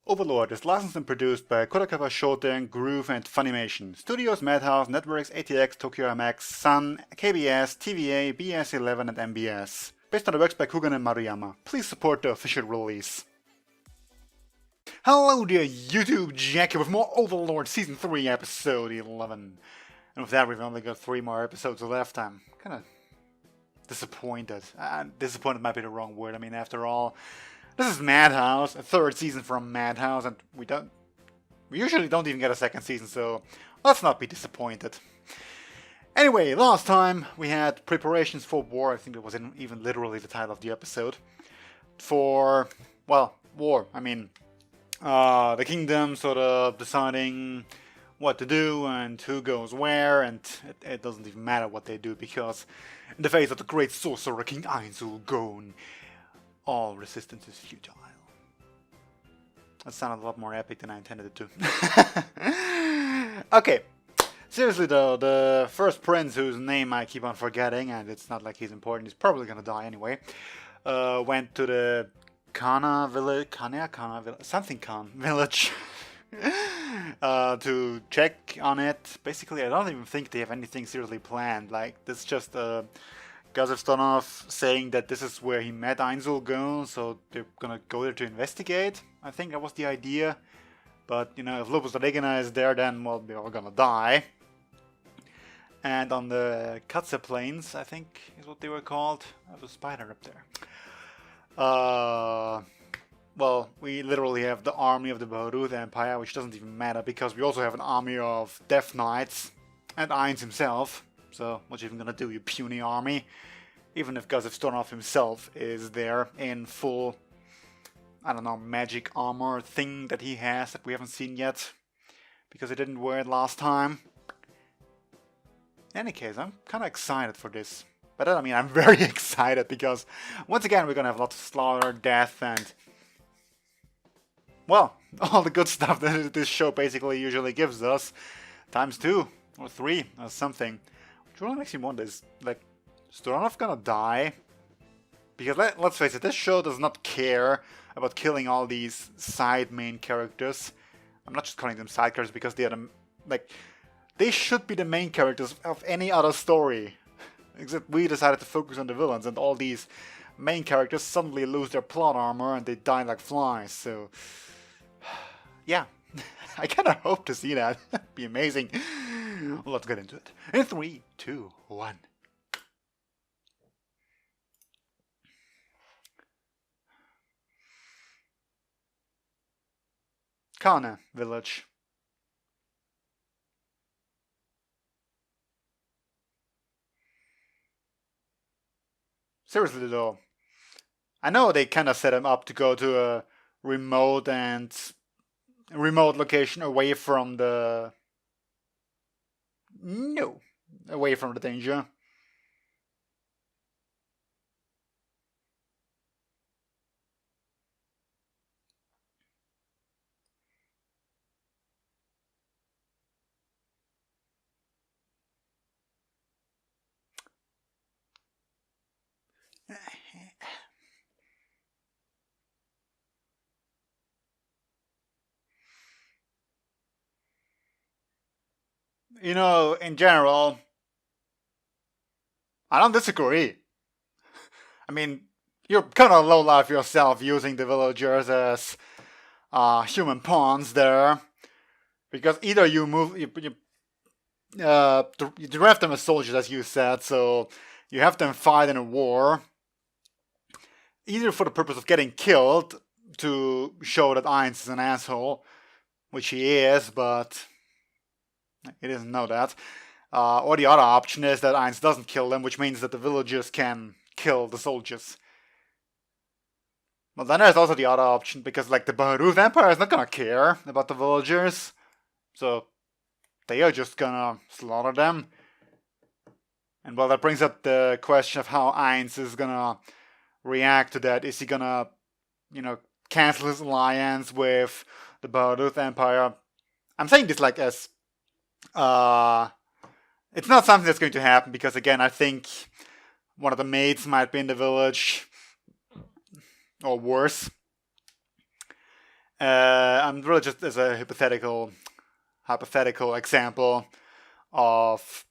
Overlord is licensed and produced by Kodakawa Shoten, Groove and Funimation. Studios Madhouse, Networks ATX, Tokyo MX, Sun, KBS, TVA, BS11 and MBS. Based on the works by Kugan and Maruyama. Please support the official release. Hello dear YouTube, Jack here with more Overlord Season 3 Episode 11. And with that we've only got 3 more episodes left. I'm kinda disappointed. Disappointed might be the wrong word. I mean, after all, this is Madhouse, a 3rd season from Madhouse, and we usually don't even get a 2nd season, so let's not be disappointed. Anyway, last time we had preparations for war. I think that was even literally the title of the episode. For, well, war. I mean, the kingdom sort of deciding what to do and who goes where, and it doesn't even matter what they do, because in the face of the great sorcerer King Ainzul Gon, all resistance is futile. That sounded a lot more epic than I intended it to. Okay, seriously though, the first prince, whose name I keep on forgetting, and it's not like he's important, he's probably gonna die anyway, went to the Carne village, something Carne village, to check on it. Basically, I don't even think they have anything seriously planned. Like, this is just Jaldabaoth saying that this is where he met Ainzul Gon, so they're gonna go there to investigate. I think that was the idea. But, you know, if Lupusregina is there, then, well, they're all gonna die. And on the Katse Plains, I think is what they were called. I have a spider up there. Well, we literally have the army of the Baharuth Empire, which doesn't even matter, because we also have an army of Death Knights, and Ainz himself. So, what you even gonna do, you puny army? Even if Jaldabaoth himself is there in full, I don't know, magic armor thing that he has that we haven't seen yet, because he didn't wear it last time. In any case, I'm kind of excited for this. But I mean, I'm very excited, because once again we're gonna have lots of slaughter, death, and, well, all the good stuff that this show basically usually gives us, times 2 or 3 or something. Which really makes me wonder, is, like, Jaldabaoth gonna die? Because let's face it, this show does not care about killing all these side main characters. I'm not just calling them side characters because they are they should be the main characters of any other story. Except we decided to focus on the villains, and all these main characters suddenly lose their plot armor and they die like flies, so yeah. I kinda hope to see that. That'd be amazing. Well, let's get into it. In 3, 2, 1. Carne village. Seriously though, I know they kinda set him up to go to a remote location away from the... No, away from the danger. You know, in general, I don't disagree. I mean, you're kind of low life yourself using the villagers as human pawns there, because either you draft them as soldiers, as you said, so you have them fight in a war, either for the purpose of getting killed to show that Ainz is an asshole, which he is, but he doesn't know that. Or the other option is that Ainz doesn't kill them, which means that the villagers can kill the soldiers. Well, then there's also the other option, because, like, the Baharuth Empire is not gonna care about the villagers, so they are just gonna slaughter them. And, well, that brings up the question of how Ainz is gonna react to that. Is he gonna, you know, cancel his alliance with the Baharuth Empire? I'm saying this, like, as... it's not something that's going to happen, because, again, I think one of the maids might be in the village, or worse. really just as a hypothetical example of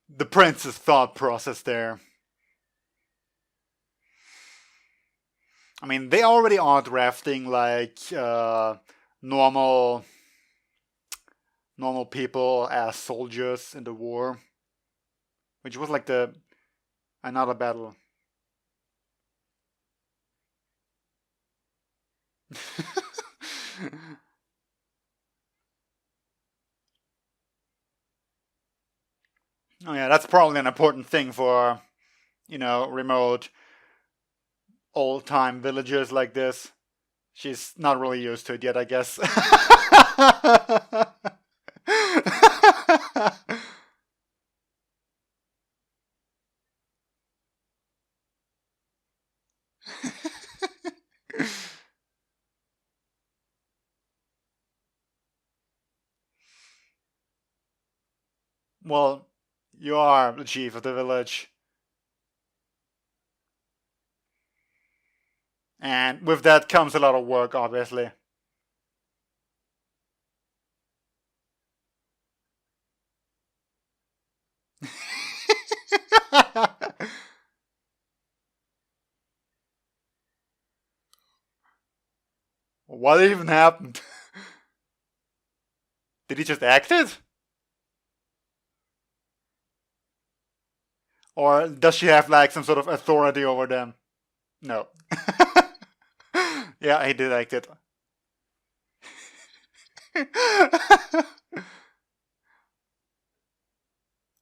the prince's thought process there. I mean, they already are drafting like normal people as soldiers in the war, which was like another battle. Oh yeah, that's probably an important thing for, remote old-time villages like this. She's not really used to it yet, I guess. Well, you are the chief of the village. And with that comes a lot of work, obviously. What even happened? Did he just act it? Or does she have like some sort of authority over them? No. Yeah, he did act it.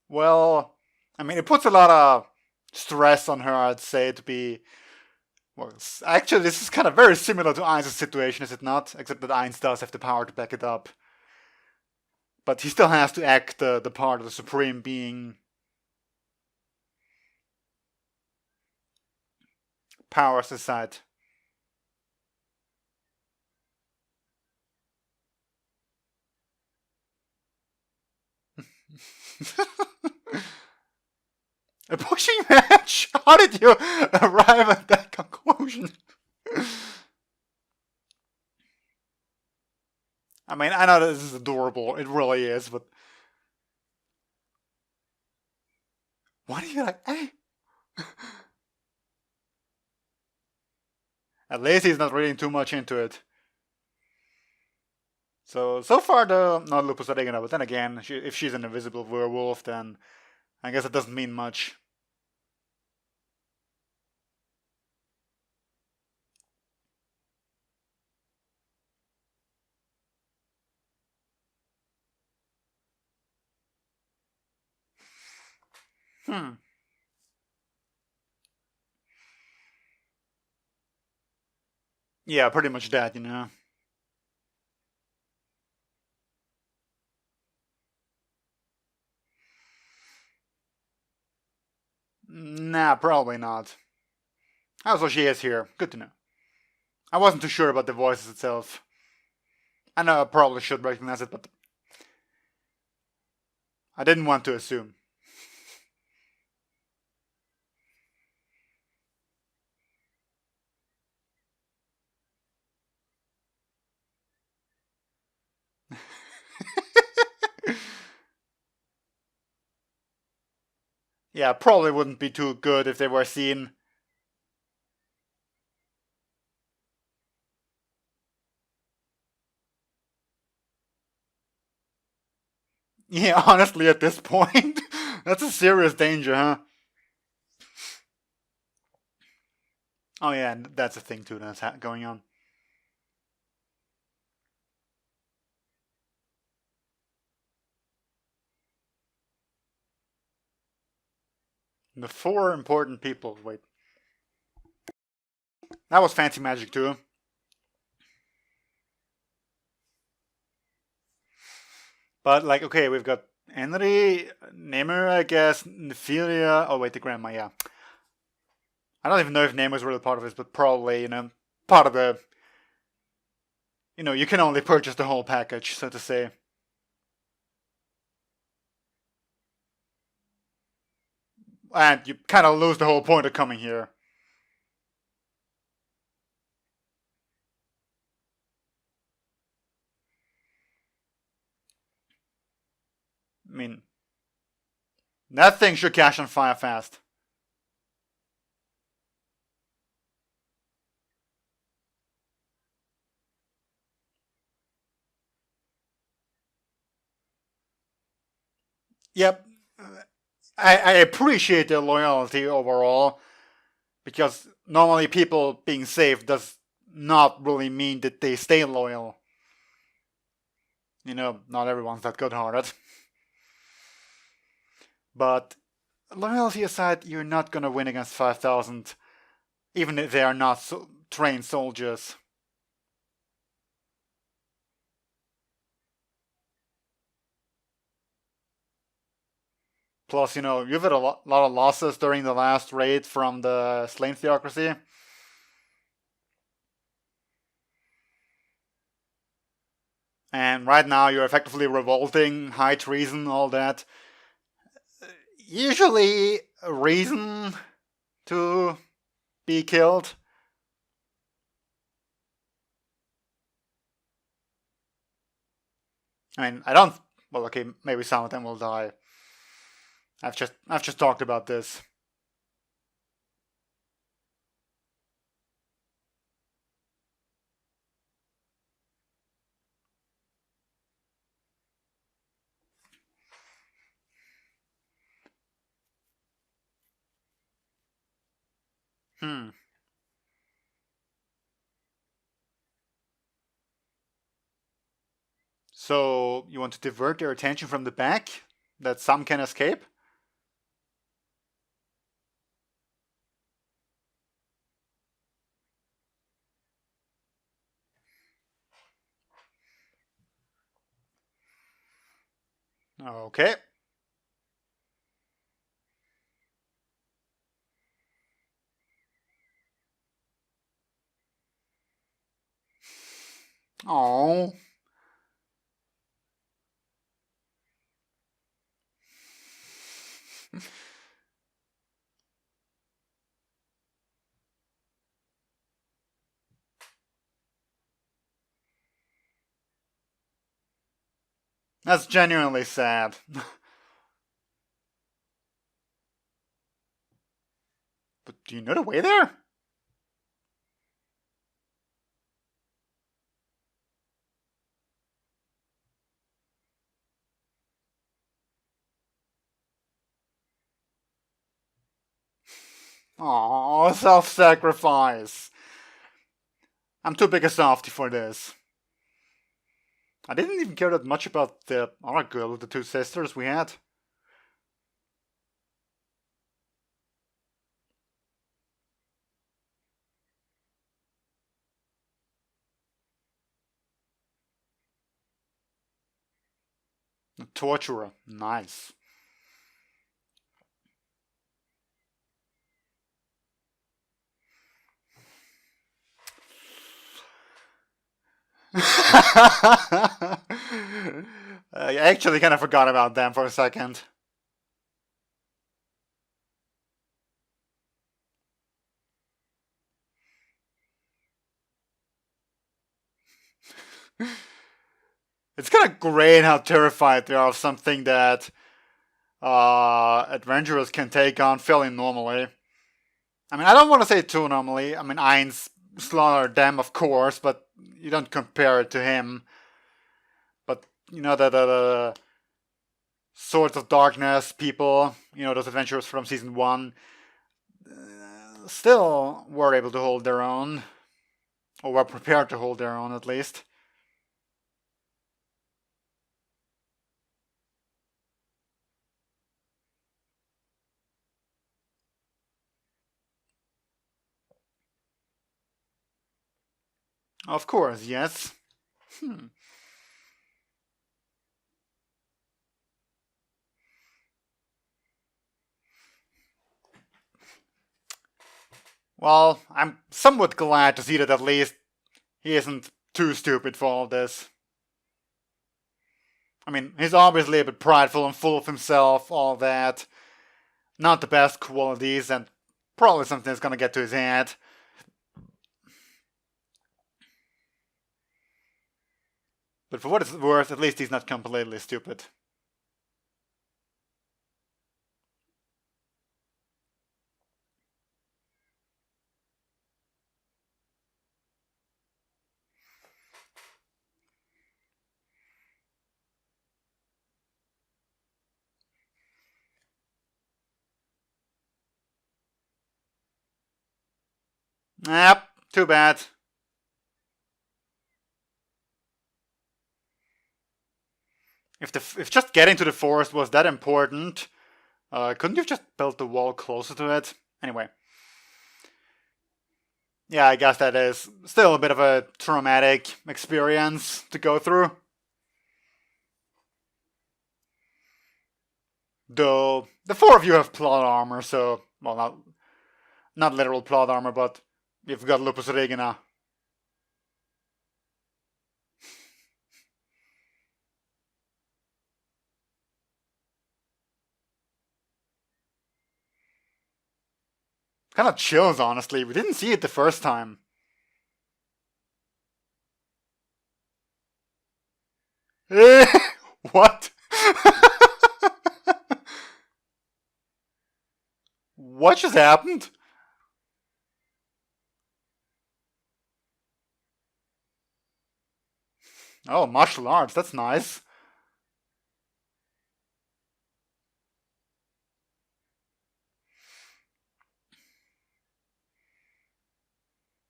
Well, I mean, it puts a lot of stress on her, I'd say, to be. Well, actually, this is kind of very similar to Ainz's situation, is it not? Except that Ainz does have the power to back it up. But he still has to act the part of the Supreme Being. Powers aside. A pushing match? How did you arrive at that conclusion? I mean, I know this is adorable. It really is, but... What are you like, eh? At least he's not reading too much into it. So far, though, not Lupusregina, but then again, if she's an invisible werewolf, then I guess it doesn't mean much. Yeah, pretty much that, Nah, probably not. Also, she is here. Good to know. I wasn't too sure about the voices itself. I know I probably should recognize it, but I didn't want to assume. Yeah, probably wouldn't be too good if they were seen. Yeah, honestly, at this point, that's a serious danger, huh? Oh yeah, that's a thing too that's going on. The 4 important people. Wait, that was fancy magic too. But like, okay, we've got Enri, Nemur, I guess, Nephilia. Oh wait, the grandma. Yeah, I don't even know if Nemu's really part of this, but probably part of the. You can only purchase the whole package, so to say. And you kind of lose the whole point of coming here. mean, that thing should catch on fire fast. Yep, I appreciate their loyalty overall, because normally people being saved does not really mean that they stay loyal. You know, not everyone's that good-hearted. But loyalty aside, you're not gonna win against 5,000, even if they are not trained soldiers. Plus, you know, you've had a lot of losses during the last raid from the Slain Theocracy. And right now you're effectively revolting, high treason, all that. Usually a reason to be killed. I mean, I don't... Well, okay, maybe some of them will die. I've just talked about this. So, you want to divert their attention from the back? That some can escape? Okay. Oh. That's genuinely sad. But do you know the way there? Oh, self-sacrifice. I'm too big a softy for this. I didn't even care that much about the other girl with the two sisters we had. The torturer. Nice. I actually kind of forgot about them for a second. It's kind of great how terrified they are of something that adventurers can take on fairly normally. I mean, I don't want to say too normally. I mean, Ainz slaughtered them, of course, but you don't compare it to him. But, you know, the Swords of Darkness people, you know, those adventurers from Season 1, still were able to hold their own. Or were prepared to hold their own, at least. Of course, yes. Well, I'm somewhat glad to see that at least he isn't too stupid for all this. I mean, he's obviously a bit prideful and full of himself, all that. Not the best qualities, and probably something that's gonna get to his head. But for what it's worth, at least he's not completely stupid. Yep, too bad. If just getting to the forest was that important, couldn't you have just built the wall closer to it? Anyway. Yeah, I guess that is still a bit of a traumatic experience to go through. Though the four of you have plot armor, so well, not literal plot armor, but you've got Lupusregina. Kind of chills, honestly. We didn't see it the first time. What? What just happened? Oh, martial arts, that's nice.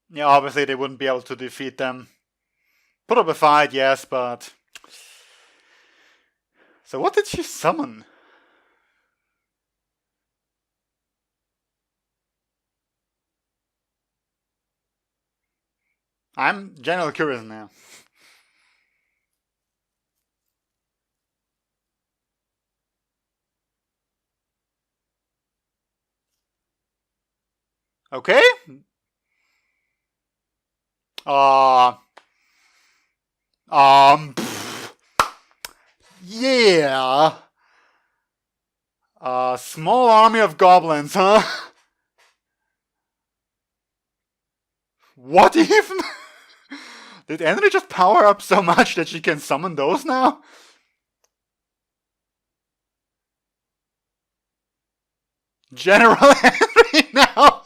Yeah, obviously they wouldn't be able to defeat them. Put up a fight, yes, but... So what did she summon? I'm genuinely curious now. Okay? Uh... Yeah. Small army of goblins, huh? What even? Did Enri just power up so much that she can summon those now? General Enri now!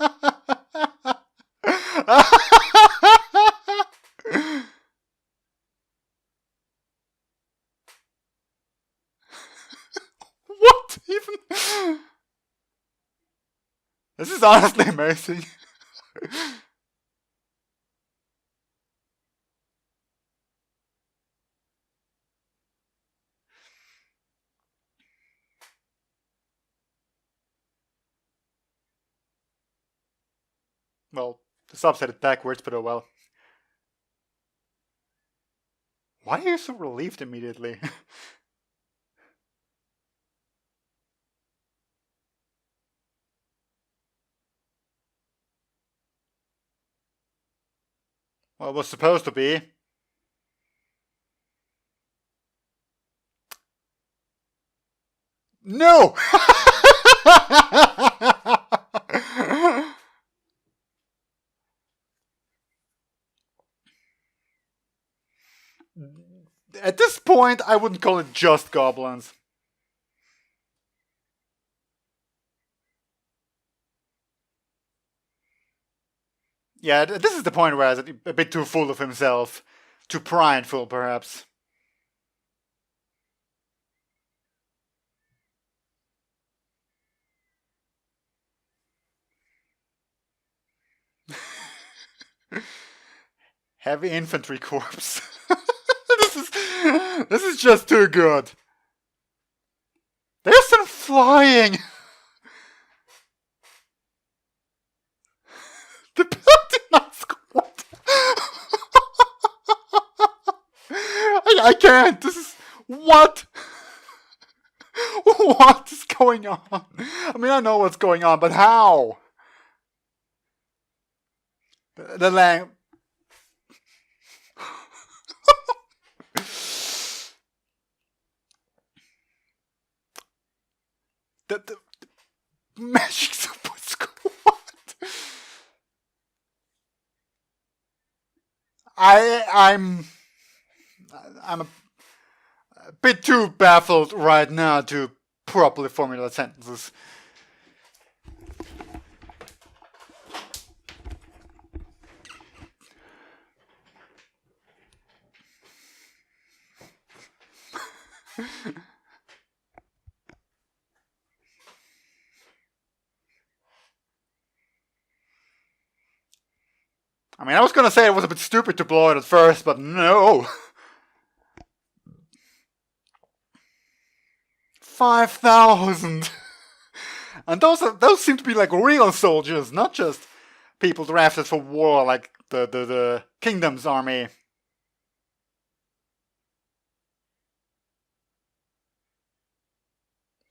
What even? This is honestly amazing. Well, the sub said it backwards, but oh well. Why are you so relieved immediately? Well, it was supposed to be. No! At this point, I wouldn't call it just goblins. Yeah, this is the point where he's a bit too full of himself. Too prideful, perhaps. Heavy infantry corps. this is just too good. There's some flying. The pillow did not squat. I can't. This is what? What is going on? I mean, I know what's going on, but how? The lang. the magic support squad. I'm a bit too baffled right now to properly formulate sentences. I mean, I was gonna say it was a bit stupid to blow it at first, but no. 5,000. And those seem to be like real soldiers, not just people drafted for war like the Kingdom's army.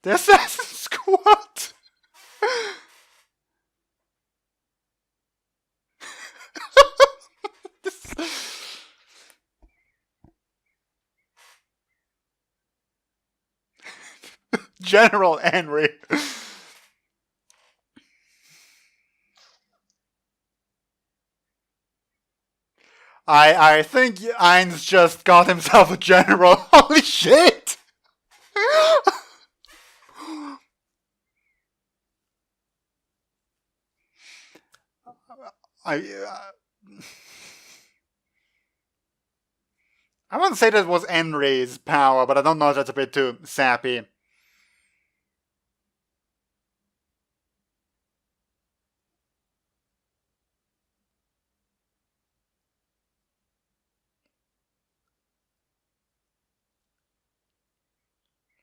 The Assassin Squad! General Enri. I think Ainz just got himself a general. Holy shit! I wouldn't say that was Enri's power, but I don't know if that's a bit too sappy.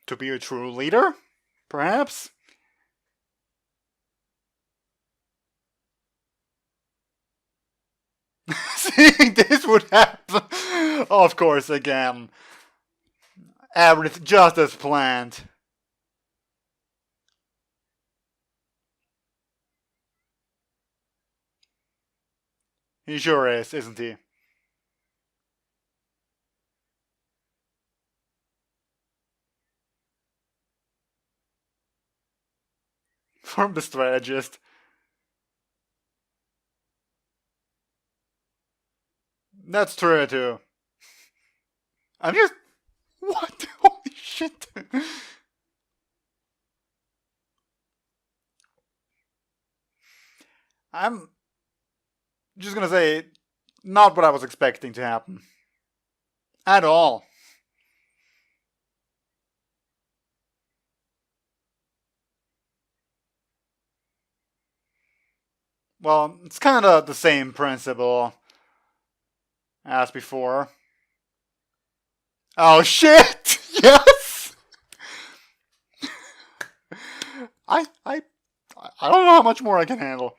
To be a true leader? Perhaps? Seeing this would happen. Of course, again. Everything just as planned. He sure is, isn't he? From the strategist. That's true too. I'm just... What? Holy shit. I'm just gonna say, not what I was expecting to happen. At all. Well, it's kind of the same principle as before. Oh shit! Yes! I don't know how much more I can handle.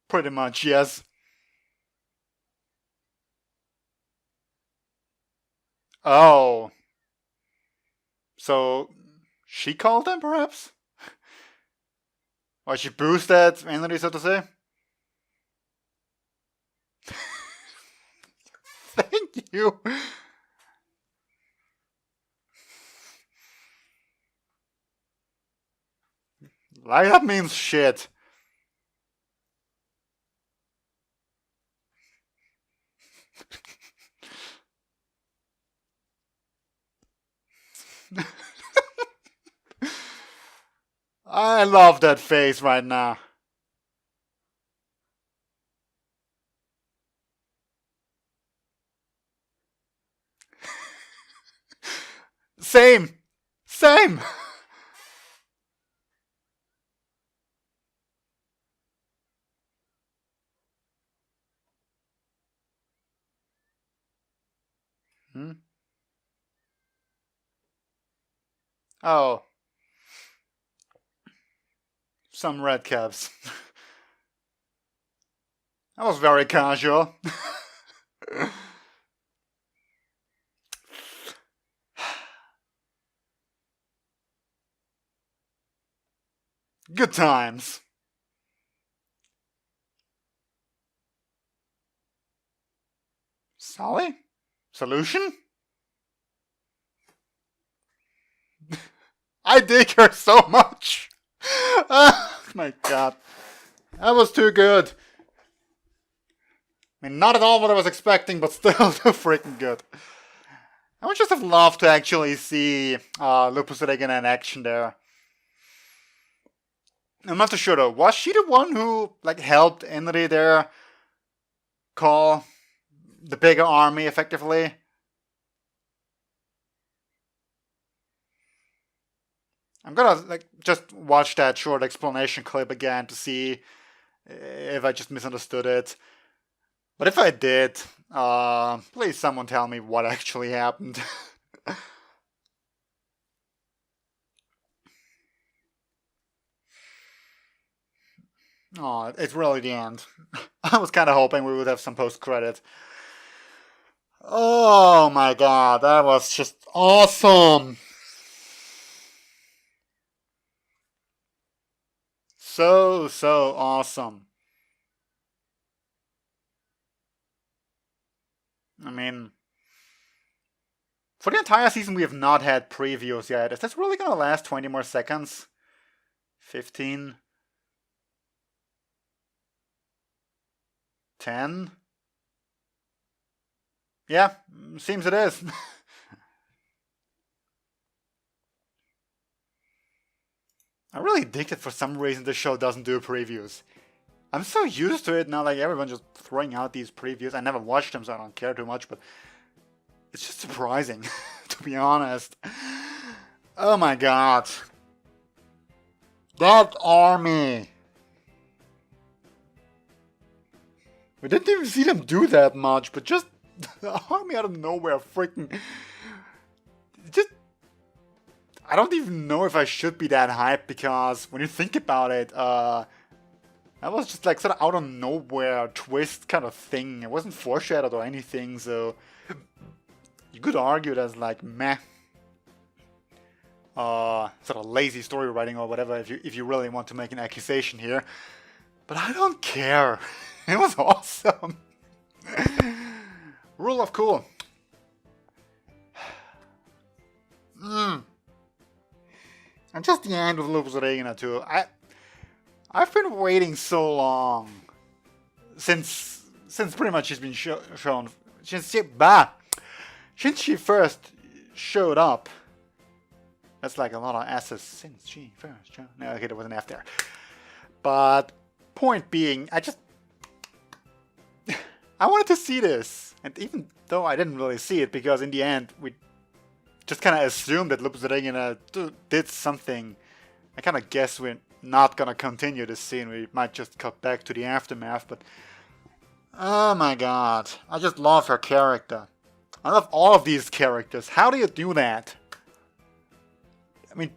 Pretty much, yes. Oh. So, she called them, perhaps? Or she boosted Enri, so to say? Thank you. Like, that means shit. I love that face right now. Same. Same. Hmm? Oh. Some red caps. That was very casual. Good times. Sally? Solution? I dig her so much. Oh my god. That was too good. I mean, not at all what I was expecting, but still too freaking good. I would just have loved to actually see Lupusregina in action there. I'm not too sure though. Was she the one who like helped Enri there call the bigger army, effectively. I'm gonna like just watch that short explanation clip again to see if I just misunderstood it. But if I did, please someone tell me what actually happened. Oh, it's really the end. I was kind of hoping we would have some post-credit. Oh my god, that was just awesome! So awesome. I mean, for the entire season we have not had previews yet. Is this really gonna last 20 more seconds? 15? 10? Yeah, seems it is. I really dig that for some reason the show doesn't do previews. I'm so used to it now, like everyone just throwing out these previews. I never watched them, so I don't care too much, but it's just surprising, to be honest. Oh my god. That army! We didn't even see them do that much, but just the army out of nowhere freaking... Just... I don't even know if I should be that hyped, because when you think about it, that was just like sort of out of nowhere twist kind of thing. It wasn't foreshadowed or anything, so you could argue that's like meh. Sort of lazy story writing or whatever if you really want to make an accusation here. But I don't care. It was awesome. Rule of cool. And just the end with Lupusregina too. I've been waiting so long since pretty much she's been shown since she first showed up. That's like a lot of S's since she first showed. No, okay, there was an F there. But point being, I wanted to see this, and even though I didn't really see it, because in the end we just kind of assumed that Lupusregina did something. I kind of guess we're not gonna continue this scene. We might just cut back to the aftermath, but oh my god, I just love her character. I love all of these characters. How do you do that? I mean,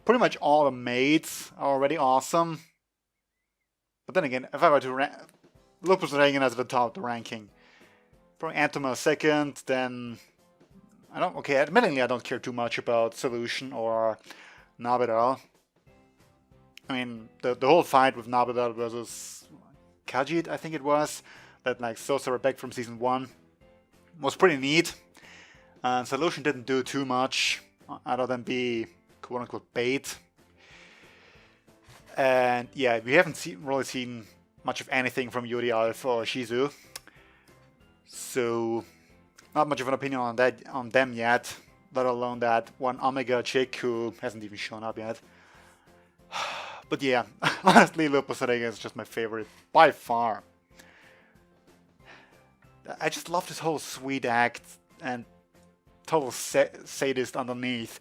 pretty much all the maids are already awesome. But then again, if I were to Lupusregina is at the top of the ranking. Probably Antoma second, then admittedly I don't care too much about Solution or Nabedal. I mean, the whole fight with Nabedal versus Khajiit, I think it was, that like Sorcerer back from season 1, was pretty neat. Solution didn't do too much, other than be quote-unquote bait. And yeah, we haven't really seen much of anything from Yuri Alpha or Shizu. So, not much of an opinion on them yet, let alone that one Omega chick who hasn't even shown up yet. But yeah, honestly, Lupusregina is just my favorite by far. I just love this whole sweet act and total sadist underneath.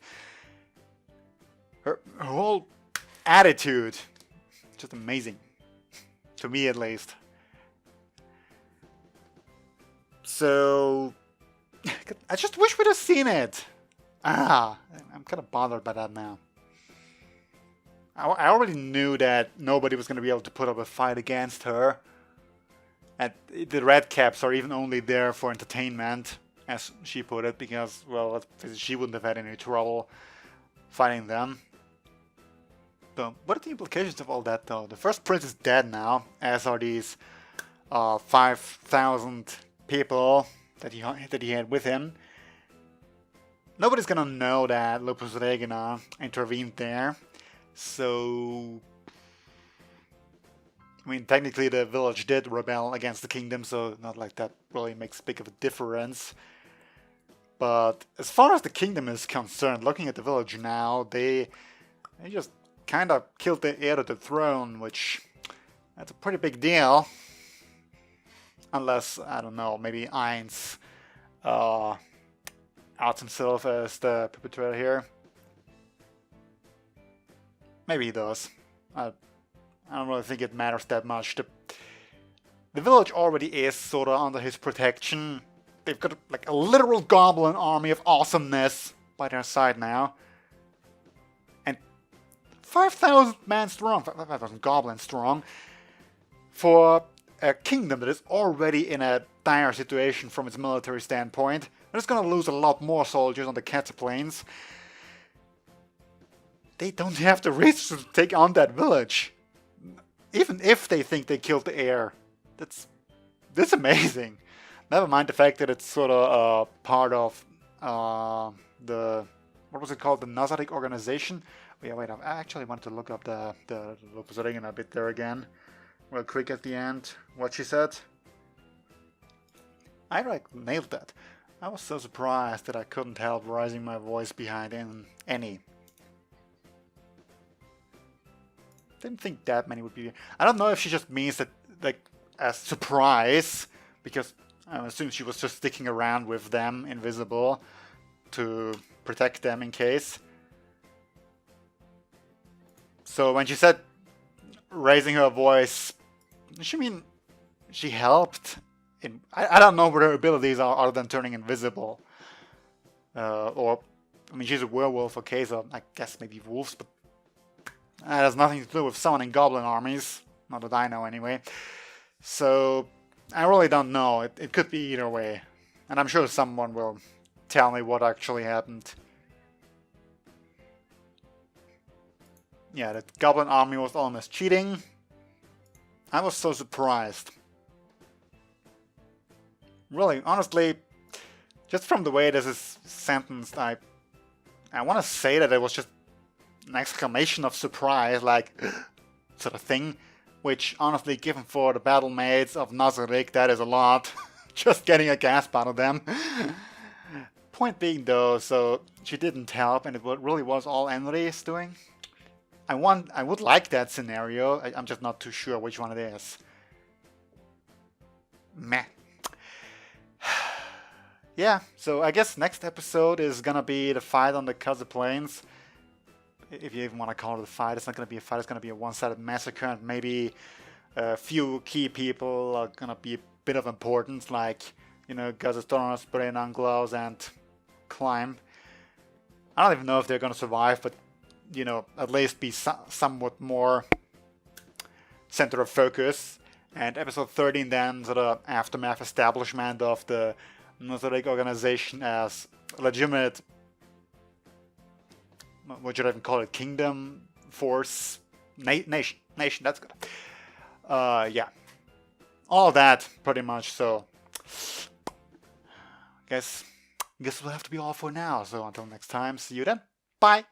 Her whole attitude, just amazing. To me, at least. So, I just wish we'd have seen it. I'm kind of bothered by that now. I already knew that nobody was going to be able to put up a fight against her. And the Red Caps are even only there for entertainment, as she put it, because, well, she wouldn't have had any trouble fighting them. But what are the implications of all that, though? The first prince is dead now, as are these 5,000 people that he had with him. Nobody's gonna know that Lupusregina intervened there. So, I mean, technically the village did rebel against the kingdom, so not like that really makes big of a difference. But as far as the kingdom is concerned, looking at the village now, they just kind of killed the heir to the throne, which that's a pretty big deal. Unless, I don't know, maybe Ainz outs himself as the perpetrator here. Maybe he does. I don't really think it matters that much. The village already is sort of under his protection. They've got like a literal goblin army of awesomeness by their side now. And 5,000 men strong, 5,000 goblins strong, for a kingdom that is already in a dire situation from its military standpoint. They're just gonna lose a lot more soldiers on the Ketzer Plains. They don't have the resources to take on that village. Even if they think they killed the heir. That's amazing. Never mind the fact that it's sort of part of the, what was it called, the Nazaric organization? Oh, yeah, wait, I actually wanted to look up the Lupusregina a bit there again. Real quick at the end, what she said. I like nailed that. I was so surprised that I couldn't help raising my voice behind any. Didn't think that many would be. I don't know if she just means that, like, as surprise, because I assume she was just sticking around with them, invisible, to protect them in case. So when she said raising her voice, she mean she helped? I don't know what her abilities are other than turning invisible. Or, I mean, she's a werewolf, okay, so I guess maybe wolves, but that has nothing to do with summoning goblin armies. Not that I know, anyway. So, I really don't know. It could be either way. And I'm sure someone will tell me what actually happened. Yeah, the goblin army was almost cheating. I was so surprised. Really, honestly, just from the way this is sentenced, I want to say that it was just an exclamation of surprise, like, sort of thing. Which, honestly, given for the battle maids of Nazaric, that is a lot. Just getting a gasp out of them. Point being, though, so she didn't help, and it really was all Enri's doing. I would like that scenario. I'm just not too sure which one it is. Meh. Yeah, so I guess next episode is gonna be the fight on the Ketzer Plains. If you even want to call it a fight, it's not going to be a fight, it's going to be a one-sided massacre, and maybe a few key people are going to be a bit of importance, like, you know, Gazastornos, Brenanglaus, and Climb. I don't even know if they're going to survive, but, you know, at least be somewhat more center of focus. And episode 13 then, sort of aftermath establishment of the Nazaric organization as legitimate, what should I even call it? Kingdom, force, nation, that's good. Yeah. All that, pretty much, so. Guess will have to be all for now, so until next time, see you then. Bye!